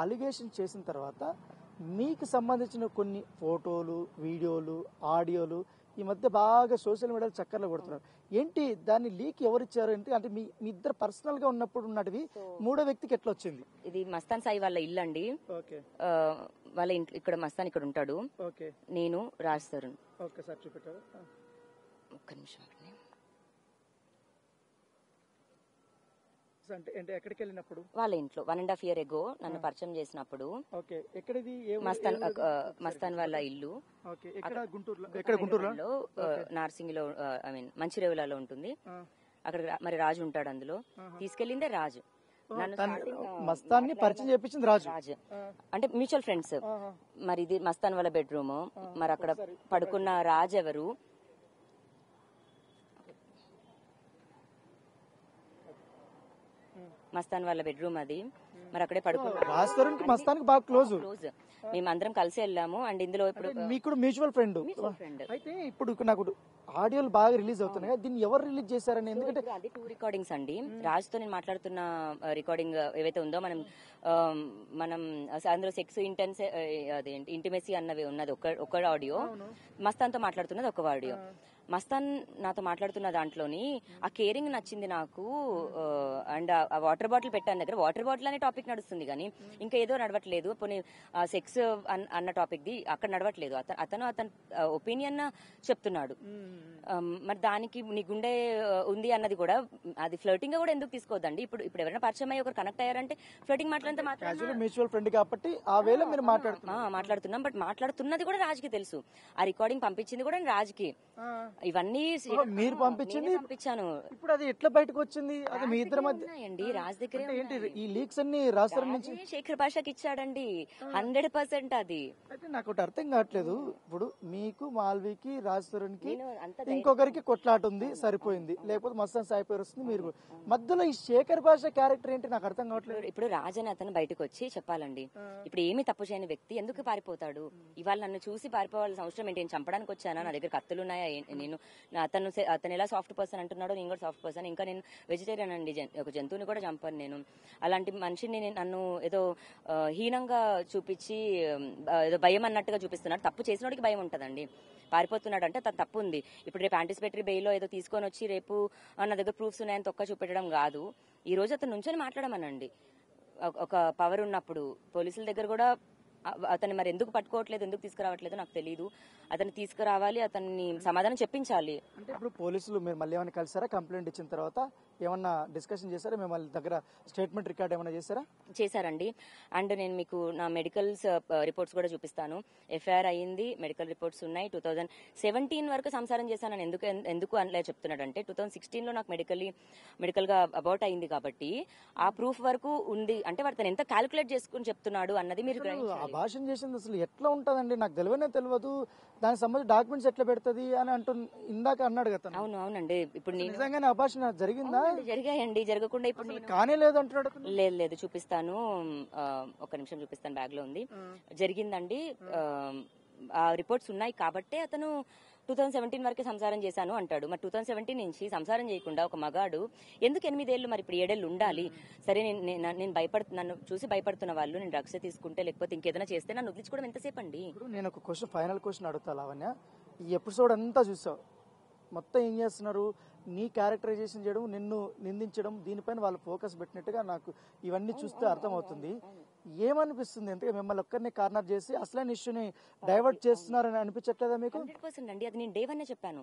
Allegation చేసిన తర్వాత మీకు సంబంధించిన కొన్ని ఫోటోలు, వీడియోలు, ఆడియోలు ఈ మధ్య బాగా సోషల్ మీడియాలో చక్కర్లు కొడుతున్నారు. ఏంటి దాన్ని లీక్ ఎవరిచ్చారు అంటే మీ ఇద్దరు పర్సనల్ గా ఉన్నప్పుడు ఉన్నటివి మూడో వ్యక్తికి ఎట్లా వచ్చింది? ఇది మస్తాన్ సాయి వాళ్ళ ఇల్లు అండి. వాళ్ళ ఇంట్లో ఇక్కడ మస్తాన్ ఇక్కడ ఉంటాడు. నేను రాజ్ తరుణ్. ఒక్కసారి చూపెట్టారు. ఒక్క నిమిషం. అంటే ఎక్కడికి వెళ్ళినప్పుడు? వాళ్ళ ఇంట్లో 1.5 years ago నన్ను పరిచయం చేసినప్పుడు. మస్తాన్ వాళ్ళ ఇల్లు గుంటూరులో నార్సింగిలో, ఐ మీన్ మంచిరేవులలో ఉంటుంది. అక్కడ మరి రాజు ఉంటాడు. అందులో తీసుకెళ్లిందే రాజు. మస్తాన్ని పరిచయం చేపించింది రాజు. అంటే మ్యూచువల్ ఫ్రెండ్స్. మరి ఇది మస్తాన్ వాళ్ళ బెడ్రూమ్. మరి అక్కడ పడుకున్న రాజు ఎవరు? మస్తాన్ వాళ్ళ బెడ్రూమ్ అది. మరి అక్కడే పడుకున్నాం. మస్తాన్కి బాగా క్లోజ్. మేమందరం కలిసి వెళ్ళాము. అండ్ ఇందులో ఇప్పుడు మీకు మ్యూచువల్ ఫ్రెండ్. అయితే ఇప్పుడు నాకు ఆడియోలు బాగా రిలీజ్ అవుతున్నాయి. దీన్ని ఎవరు రిలీజ్ చేశారని? ఎందుకంటే అది 2 recordings అండి. రాజుతో నేను మాట్లాడుతున్న రికార్డింగ్ ఏవైతే ఉందో మనం అందులో సెక్స్ ఇంటిమెసీ అన్నవి ఉన్నది ఒక ఆడియో. మస్తాన్తో మాట్లాడుతున్నది ఒక ఆడియో. మస్తాన్ నాతో మాట్లాడుతున్న దాంట్లోని ఆ కేరింగ్ నచ్చింది నాకు. అండ్ ఆ వాటర్ బాటిల్ పెట్టాను దగ్గర. వాటర్ బాటిల్ అనే టాపిక్ నడుస్తుంది కానీ ఇంకా ఏదో నడవట్లేదు. పోనీ సెక్స్ అన్న టాపిక్ ది అక్కడ నడవట్లేదు. అతను ఒపీనియన్ చెప్తున్నాడు. మరి దానికి నీ గుండె ఉంది అన్నది కూడా అది ఫ్లర్టింగ్ గా కూడా ఎందుకు తీసుకోవద్దండి. ఇప్పుడు ఎవరైనా పరిచయం అయ్యి ఒకరు కనెక్ట్ అయ్యారంటే ఫ్లర్టింగ్ మ్యూచువల్ ఫ్రెండ్ కాబట్టి ఆ వేళ మీరు మాట్లాడుతున్నాం. బట్ మాట్లాడుతున్నది కూడా రాజుకి తెలుసు. ఆ రికార్డింగ్ పంపించింది కూడా రాజుకి. ఇవన్నీ మీరు పంపించాను. ఇప్పుడు అది ఎట్లా బయటకు వచ్చింది? అది మీ ఇద్దరి మధ్య రాజ్ దగ్గర ఈ లీక్స్ అన్ని రాస్తారు నుంచి శేఖర్ భాషకి ఇచ్చాడండి. 100% అది. అయితే నాకు ఒకటి అర్థం కావట్లేదు. ఇప్పుడు మీకు, మాల్వీకి, రాజ్ తరుణ్కి ఇంకొకరికి కొట్లాట ఉంది, సరిపోయింది. లేకపోతే మస్తాన్ సాయి పేరు వస్తుంది. మీరు మధ్యలో ఈ శేఖర్ భాష క్యారెక్టర్ ఏంటి నాకు అర్థం కావట్లేదు. ఇప్పుడు రాజ్ అని అతను బయటకు వచ్చి చెప్పాలండి. ఇప్పుడు ఏమి తప్పు చేయని వ్యక్తి ఎందుకు పారిపోతాడు? ఇవాళ నన్ను చూసి పారిపోవాల్సిన అవసరం ఏంటి? నేను చంపడానికి వచ్చానా? నా దగ్గర కత్తులు ఉన్నాయా? నేను అతను ఎలా సాఫ్ట్ పర్సన్ అంటున్నాడో నేను కూడా సాఫ్ట్ పర్సన్. ఇంకా నేను వెజిటేరియన్ అండి. ఒక జంతువుని కూడా చంపాను నేను. అలాంటి మనిషిని నన్ను ఏదో హీనంగా చూపించి ఏదో భయం అన్నట్టుగా చూపిస్తున్నాడు. తప్పు చేసినోడికి భయం ఉంటదండి. పారిపోతున్నాడు అంటే తను తప్పు ఉంది. ఇప్పుడు రేపు యాంటిసిపేటరీ బెయిల్ ఏదో తీసుకొని వచ్చి రేపు నా దగ్గర ప్రూఫ్స్ ఉన్నాయని తొక్క చూపెట్టడం కాదు. ఈ రోజు అతను నుంచొని మాట్లాడమనండి. ఒక పవర్ ఉన్నప్పుడు పోలీసుల దగ్గర కూడా అతన్ని మరి ఎందుకు పట్టుకోవట్లేదు, ఎందుకు తీసుకురావట్లేదు నాకు తెలియదు. అతన్ని తీసుకురావాలి, అతన్ని సమాధానం చెప్పించాలి. అంటే ఇప్పుడు పోలీసులు మీరు మళ్ళీ ఏమైనా కలిసారా? కంప్లైంట్ ఇచ్చిన తర్వాత ఏమన్నా డిస్కషన్ చేశారా? మేము వాళ్ళ దగ్గర స్టేట్మెంట్ రికార్డ్ ఏమైనా చేశారా? చేశారండి. అండ్ నేను మీకు నా మెడికల్స్ రిపోర్ట్స్ కూడా చూపిస్తాను. ఎఫ్ఐఆర్ అయ్యింది, మెడికల్ రిపోర్ట్స్ ఉన్నాయి. 2017 వరకు సంసారం చేశానని ఎందుకు అనలే చెప్తున్నాడంటే 2016లో నాకు మెడికల్ గా అబౌట్ అయింది కాబట్టి ఆ ప్రూఫ్ వరకు ఉంది. అంటే వాడు ఎంత క్యాలిక్యులేట్ చేసుకుని చెప్తున్నాడు అన్నది మీరు భాషణ చేసింది అసలు ఎట్లా ఉంటదండి? నాకు తెలియదు. దానికి సంబంధించి డాక్యుమెంట్స్ ఎట్లా పెడుతుంది అని ఇందాక అన్నాడు కదా. అవునండి. ఇప్పుడు నిజంగానే అభాషణ జరిగిందా? జరిగాయండి. జరగకుండా ఇప్పుడు కానే లేదు అంటున్నాడు. లేదు చూపిస్తాను. ఒక నిమిషం చూపిస్తాను. బ్యాగ్ లో ఉంది. జరిగిందండి. ఆ రిపోర్ట్స్ ఉన్నాయి కాబట్టే అతను 2017 వరకే సంసారం చేశాను అంటాడు. మరి 2017 నుంచి సంసారం చేయకుండా ఒక మగాడు ఎందుకు 8 ఏళ్ళు మరి ఇప్పుడు 7 ఏళ్ళు ఉండాలి? సరే నేను నన్ను చూసి భయపడుతున్న వాళ్ళు నేను డ్రగ్స్ తీసుకుంటే లేకపోతే ఇంకేదైనా చేస్తే నన్ను వదిలించుకోవడం ఎంతసేపు అండి? నేను ఒక ఫైనల్ క్వశ్చన్ అడుగుతా లావణ్య. ఈ ఎపిసోడ్ అంతా చూసావు, మొత్తం ఏం చేస్తున్నారు? నీ క్యారెక్టరైజేషన్ చేయడం, నిన్ను నిందించడం, దీనిపైన వాళ్ళు ఫోకస్ పెట్టినట్టుగా నాకు ఇవన్నీ చూస్తే అర్థమవుతుంది. ఏమనిపిస్తుంది? ఎందుకంటే మిమ్మల్ని ఒక్కరిని కార్నర్ చేసి అసలైన ఇష్యూని డైవర్ట్ చేస్తున్నారని అనిపించట్లేదా మీకు? 100% అండి. అది నేను డే 1 చెప్పాను.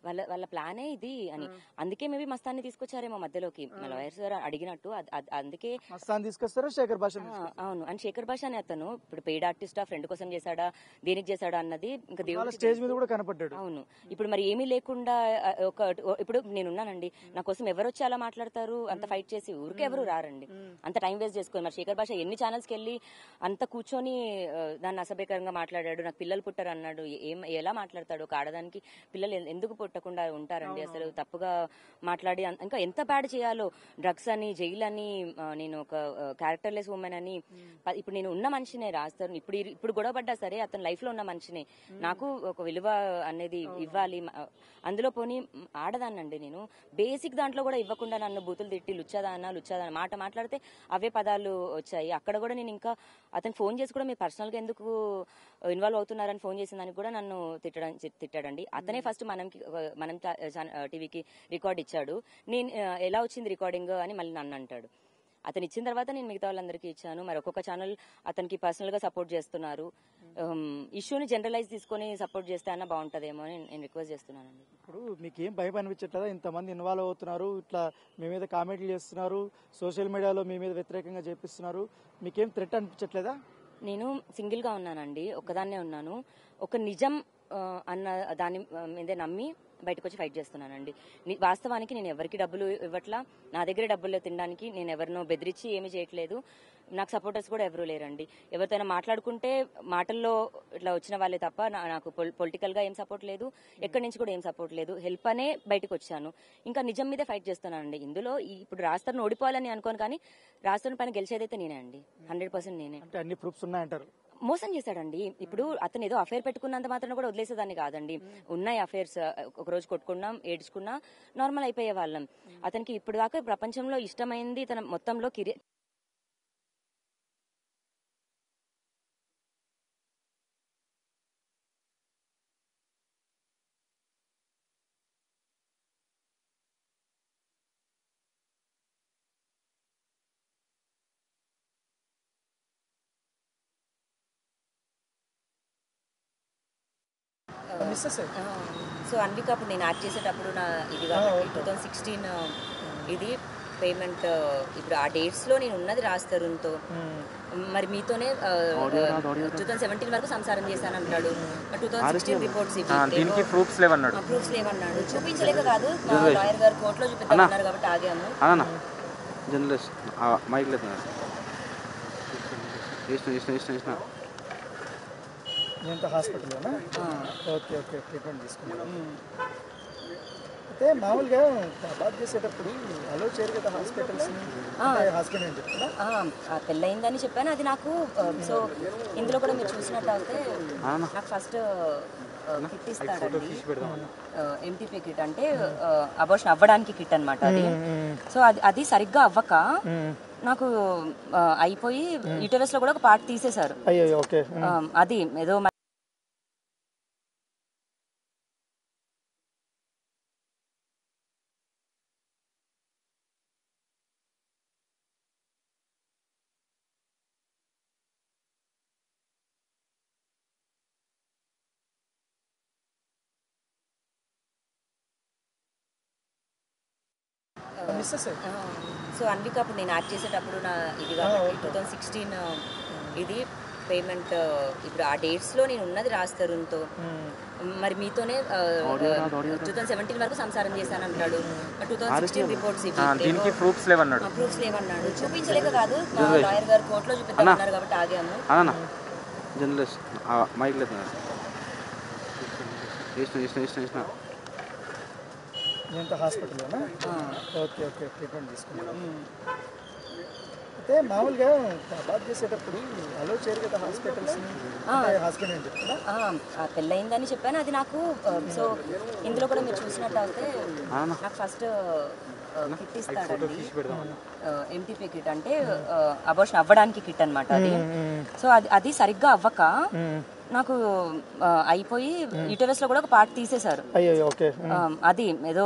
వాళ్ళ ప్లానే ఇది అని. అందుకే మేబీ మస్తాన్ని తీసుకొచ్చారేమో మధ్యలోకి. లాయర్స్ గారు అడిగినట్టు అందుకే మస్తాన్ని తీసుకొస్తారా శేఖర్ భాష? అవును. అండ్ శేఖర్ భాష అని అతను ఇప్పుడు పెయిడ్ ఆర్టిస్టా, ఫ్రెండ్ కోసం చేశాడా, దేనికి చేశాడా అన్నది ఇంకా దేవుడు స్టేజ్ మీద కూడా కనపడ్డాడు. అవును. ఇప్పుడు మరి ఏమీ లేకుండా ఇప్పుడు నేనున్నానండి. నా కోసం ఎవరు వచ్చి అలా మాట్లాడతారు? అంత ఫైట్ చేసి ఊరికే ఎవరు రారండి. అంత టైం వేస్ట్ చేసుకుని మరి శేఖర్ భాష ఎన్ని ఛానల్స్కి వెళ్ళి అంత కూర్చొని దాన్ని అసభ్యకరంగా మాట్లాడాడు. నాకు పిల్లలు పుట్టారు అన్నాడు. ఎలా మాట్లాడతాడు? ఒక ఆడదానికి పిల్లలు ఎందుకు పుట్టకుండా ఉంటారండి? అసలు తప్పుగా మాట్లాడి ఇంకా ఎంత బ్యాడ్ చేయాలో, డ్రగ్స్ అని, జైలు అని, నేను ఒక క్యారెక్టర్లెస్ ఉమెన్ అని. ఇప్పుడు నేను ఉన్న మనిషినే రాస్తారు. ఇప్పుడు గొడవ పడ్డా సరే అతని లైఫ్ లో ఉన్న మనిషినే. నాకు ఒక విలువ అనేది ఇవ్వాలి. అందులో పోనీ ఆడదానండి నేను. బేసిక్ దాంట్లో కూడా ఇవ్వకుండా నన్ను బూతులు తిట్టి లుచ్చాదానా మాట మాట్లాడితే అవే పదాలు వచ్చాయి. అక్కడ కూడా కూడా నేను ఇంకా అతను ఫోన్ చేసి కూడా మీరు పర్సనల్గా ఎందుకు ఇన్వాల్వ్ అవుతున్నారని ఫోన్ చేసిన దానికి కూడా నన్ను తిట్టాడండి. అతనే ఫస్ట్ మనం టీవీకి రికార్డ్ ఇచ్చాడు. నేను ఎలా వచ్చింది రికార్డింగ్ అని మళ్ళీ నన్ను అంటాడు. అతను ఇచ్చిన తర్వాత నేను మిగతా వాళ్ళందరికీ ఇచ్చాను. మరి ఒక్కొక్క ఛానల్ అతనికి పర్సనల్ గా సపోర్ట్ చేస్తున్నారు. ఇష్యూని జనరలైజ్ తీసుకొని సపోర్ట్ చేస్తే అన్న బాగుంటుందేమో అని నేను రిక్వెస్ట్ చేస్తున్నానండి. ఇప్పుడు మీకు ఏం భయం అనిపించట్లేదా? ఇంతమంది ఇన్వాల్వ్ అవుతున్నారు, ఇట్లా మీ మీద కామెంట్లు చేస్తున్నారు, సోషల్ మీడియాలో మీ మీద వ్యతిరేకంగా చేపిస్తున్నారు, మీకేం థ్రెట్ అనిపించట్లేదా? నేను సింగిల్ గా ఉన్నానండి, ఒక్కదాన్నే ఉన్నాను. ఒక నిజం అన్న దాని మీదే నమ్మి బయటకు వచ్చి ఫైట్ చేస్తున్నానండి. వాస్తవానికి నేను ఎవరికి డబ్బులు ఇవ్వట్లా, నా దగ్గర డబ్బులు తినడానికి నేను ఎవరినో బెదిరించి ఏమీ చేయట్లేదు. నాకు సపోర్టర్స్ కూడా ఎవరూ లేరండి. ఎవరితోనైనా మాట్లాడుకుంటే మాటల్లో ఇట్లా వచ్చిన వాళ్ళే తప్ప నాకు పొలిటికల్ గా ఏం సపోర్ట్ లేదు, ఎక్కడి నుంచి కూడా ఏం సపోర్ట్ లేదు. హెల్ప్ అనే బయటకు వచ్చాను. ఇంకా నిజం మీదే ఫైట్ చేస్తున్నానండి. ఇందులో ఇప్పుడు రాస్తాను ఓడిపోవాలని అనుకోను, కానీ రాస్తాను పైన గెలిచేదైతే నేనే అండి, 100% నేనే. అంటే అన్ని ప్రూఫ్స్ ఉన్నాయంటారు? మోసం చేశాడండి. ఇప్పుడు అతను ఏదో అఫేర్ పెట్టుకున్నంత మాత్రం కూడా వదిలేసేదాన్ని కాదండి. ఉన్నాయి అఫేర్స్, ఒక రోజు కొట్టుకున్నాం, ఏడ్చుకున్నా, నార్మల్ అయిపోయే వాళ్ళం. అతనికి ఇప్పుడు దాకా ప్రపంచంలో ఇష్టమైంది తన మొత్తంలో సో అన్విక అప్పుడు నేను యాక్ట్ చేసేటప్పుడు నా ఇది కాబట్టి 2016 ఇది పేమెంట్. ఇప్పుడు ఆ డేట్స్ లో నేను ఉన్నది రాస్తారుతో, మరి మీతోనే 2017 వరకు సంసారం చేశాను అంటాడు. 2016 రిపోర్ట్స్ ప్రూఫ్స్ లేవన్నాడు. చూపించలేక కాదు, లాయర్ గారు కోర్టులో చూపిస్తున్నారు కాబట్టి ఆగాము. జర్నలిస్ట్ మైక్ లేదు హాస్పిటల్లోనా? ఓకే ఓకే, ట్రీట్మెంట్ తీసుకున్నాను. అయితే మామూలుగా బాధ చేసేటప్పుడు అలో చేయరు కదా హాస్పిటల్స్, హాస్పిటల్ అని చెప్తున్నా. పెళ్ళయిందని చెప్పాను, అది నాకు. సో ఇందులో కూడా మీరు చూసినట్టు అయితే నాకు ఫస్ట్ కిట్ ఇస్తాడండి, ఎంటీపీ కిట్, అంటే అబార్షన్ అవ్వడానికి కిట్ అనమాట అది. సో అది సరిగ్గా అవ్వక నాకు అయిపోయి యూటరస్ లో కూడా ఒక పార్ట్ తీసేశారు. అది ఏదో సో అన్విక అప్పుడు నేను యాక్ట్ చేసేటప్పుడు నా ఇది కాబట్టి 2016 ఇది పేమెంట్. ఇప్పుడు ఆ డేట్స్ లో నేను ఉన్నది రాస్తారుతో, మరి మీతోనే 2017 వరకు సంసారం చేశాను అంటాడు. 2016 రిపోర్ట్స్ ప్రూఫ్స్ లేవన్నాడు. చూపించలేక కాదు, లాయర్ గారు కోర్టులో చూపిస్తున్నారు కాబట్టి ఆగాము. జర్నలిస్ట్ మైక్ లేదు హాస్పిటల్లోనా? ఓకే ఓకే, ట్రీట్మెంట్ తీసుకున్నాను. అయితే మామూలుగా బాధ చేసేటప్పుడు అలో చేయరు కదా హాస్పిటల్స్, హాస్పిటల్ అని చెప్తున్నా. పెళ్ళయిందని చెప్పాను, అది నాకు. సో ఇందులో కూడా మీరు చూసినట్టు అయితే నాకు ఫస్ట్ కిట్ ఇస్తాడండి, ఎంటీపీ కిట్, అంటే అబార్షన్ అవ్వడానికి కిట్ అనమాట అది. సో అది సరిగ్గా అవ్వక నాకు అయిపోయి యూటరస్ లో కూడా ఒక పార్ట్ తీసేశారు. అది ఏదో